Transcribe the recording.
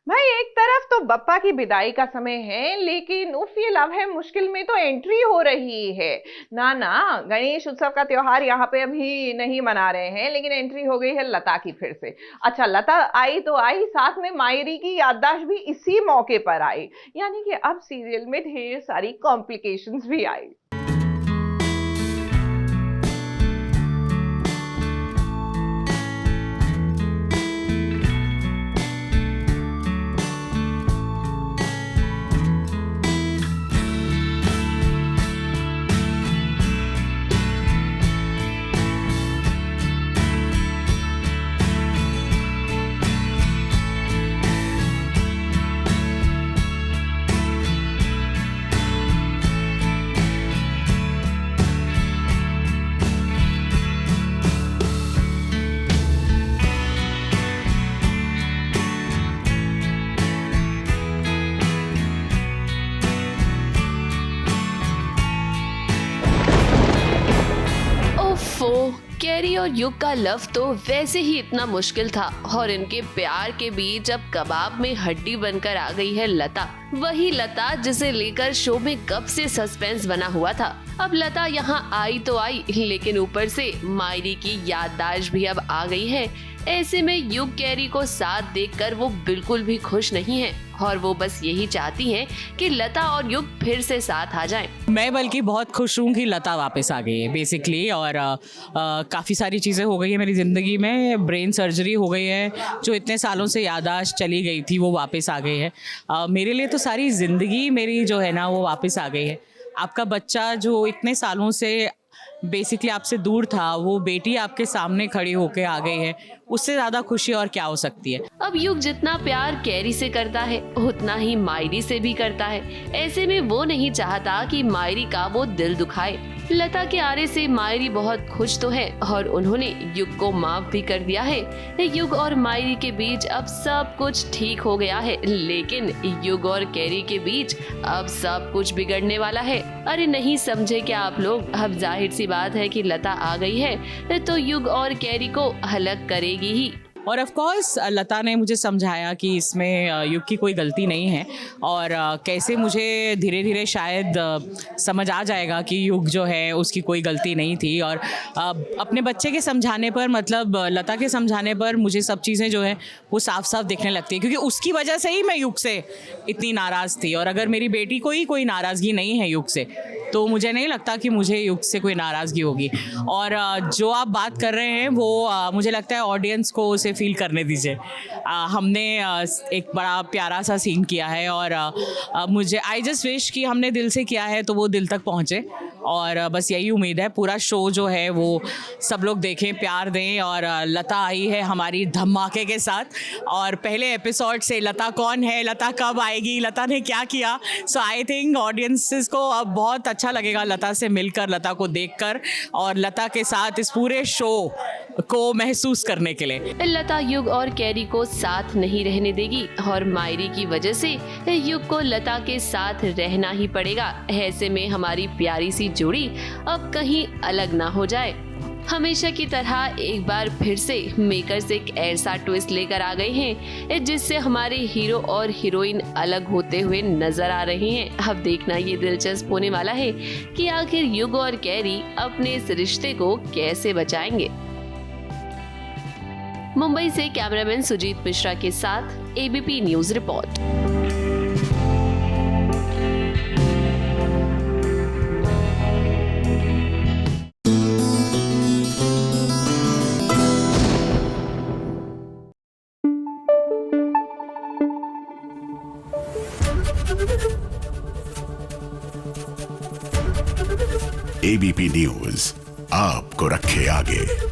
भाई एक तरफ तो बप्पा की विदाई का समय है, लेकिन उफ ये लव है मुश्किल में तो एंट्री हो रही है। ना ना, गणेश उत्सव का त्योहार यहाँ पे अभी नहीं मना रहे हैं, लेकिन एंट्री हो गई है लता की फिर से। अच्छा, लता आई तो आई, साथ में मायरी की याददाश्त भी इसी मौके पर आई। यानी कि अब सीरियल में ढेर सारी कॉम्प्लिकेशंस भी आई। ओफो, कैरी और युग का लव तो वैसे ही इतना मुश्किल था और इनके प्यार के बीच अब कबाब में हड्डी बनकर आ गई है लता। वही लता जिसे लेकर शो में कब से सस्पेंस बना हुआ था। अब लता यहाँ आई तो आई, लेकिन ऊपर से मायरी की याददाश्त भी अब आ गई है। ऐसे में युग कैरी को साथ देखकर वो बिल्कुल भी खुश नहीं है और वो बस यही चाहती हैं कि लता और युग फिर से साथ आ जाएं। मैं बल्कि बहुत खुश हूँ कि लता वापस आ गई है बेसिकली, और काफ़ी सारी चीज़ें हो गई है मेरी ज़िंदगी में। ब्रेन सर्जरी हो गई है, जो इतने सालों से याददाश्त चली गई थी वो वापस आ गई है। मेरे लिए तो सारी ज़िंदगी मेरी जो है ना वो वापस आ गई है। आपका बच्चा जो इतने सालों से बेसिकली आपसे दूर था, वो बेटी आपके सामने खड़ी होके आ गई है, उससे ज़्यादा खुशी और क्या हो सकती है। अब युग जितना प्यार कैरी से करता है उतना ही मायरी से भी करता है। ऐसे में वो नहीं चाहता कि मायरी का वो दिल दुखाए। लता के आने से मायरी बहुत खुश तो है और उन्होंने युग को माफ भी कर दिया है। युग और मायरी के बीच अब सब कुछ ठीक हो गया है, लेकिन युग और कैरी के बीच अब सब कुछ बिगड़ने वाला है। अरे नहीं समझे क्या आप लोग? अब जाहिर सी बात है कि लता आ गई है तो युग और कैरी को अलग करेगी ही। और ऑफ कोर्स लता ने मुझे समझाया कि इसमें युग की कोई गलती नहीं है, और कैसे मुझे धीरे धीरे शायद समझ आ जाएगा कि युग जो है उसकी कोई गलती नहीं थी। और अपने बच्चे के समझाने पर, मतलब लता के समझाने पर मुझे सब चीज़ें जो है वो साफ साफ दिखने लगती है, क्योंकि उसकी वजह से ही मैं युग से इतनी नाराज़ थी। और अगर मेरी बेटी को ही कोई नाराज़गी नहीं है युग से, तो मुझे नहीं लगता कि मुझे युग से कोई नाराज़गी होगी। और जो आप बात कर रहे हैं वो मुझे लगता है ऑडियंस को उसे फील करने दीजिए। हमने एक बड़ा प्यारा सा सीन किया है, और मुझे आई जस्ट विश कि हमने दिल से किया है तो वो दिल तक पहुँचे। और बस यही उम्मीद है, पूरा शो जो है वो सब लोग देखें, प्यार दें। और लता आई है हमारी धमाके के साथ, और पहले एपिसोड से लता कौन है, लता कब आएगी, लता ने क्या किया, सो आई थिंक ऑडियंसेस को अब बहुत अच्छा लगेगा लता से मिलकर, लता को देखकर, और लता के साथ इस पूरे शो को महसूस करने के लिए। लता युग और कैरी को साथ नहीं रहने देगी और मायरी की वजह से युग को लता के साथ रहना ही पड़ेगा। ऐसे में हमारी प्यारी सी जोड़ी अब कहीं अलग ना हो जाए। हमेशा की तरह एक बार फिर से मेकर्स एक ऐसा ट्विस्ट लेकर आ गए हैं जिससे हमारे हीरो और हीरोइन अलग होते हुए नजर आ रहे हैं। अब देखना ये दिलचस्प होने वाला है कि आखिर युग और कैरी अपने इस रिश्ते को कैसे बचाएंगे। मुंबई से कैमरामैन सुजीत मिश्रा के साथ ABP news report. ABP news आपको रखे आगे।